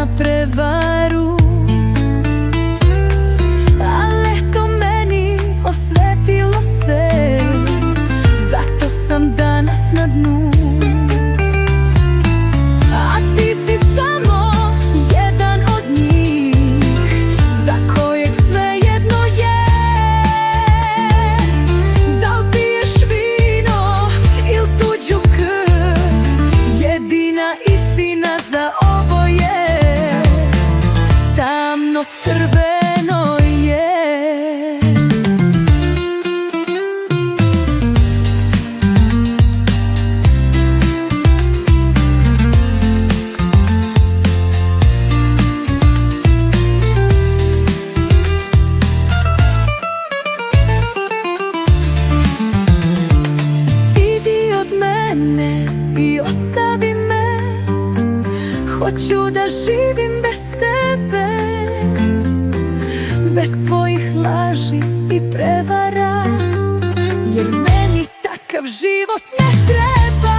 na prevaru, ale to meni osvetilo se, zato sam danas na dnu. A ti si samo jedan od njih, za kojeg svejedno je da li piješ vino il tuđu krv. Jedina istina za oboje tamno crveno je. Idi od mene i ostavi me, hoću da živim bez tebe, bez tvojih laži i prevara, jer meni takav život ne treba.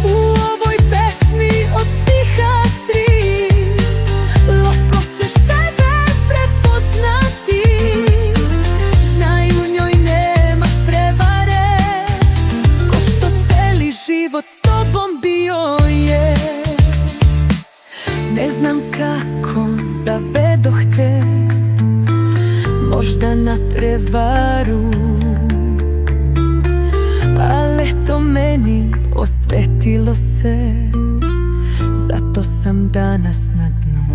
U ovoj pesmi od stiha 3 lako ćeš sebe prepoznati. Znaj, u njoj nema prevare, ko što celi život s tobom bio je. Ne znam kako zavedoh te, možda na prevaru, ale to meni osvetilo se, zato sam danas na dnu.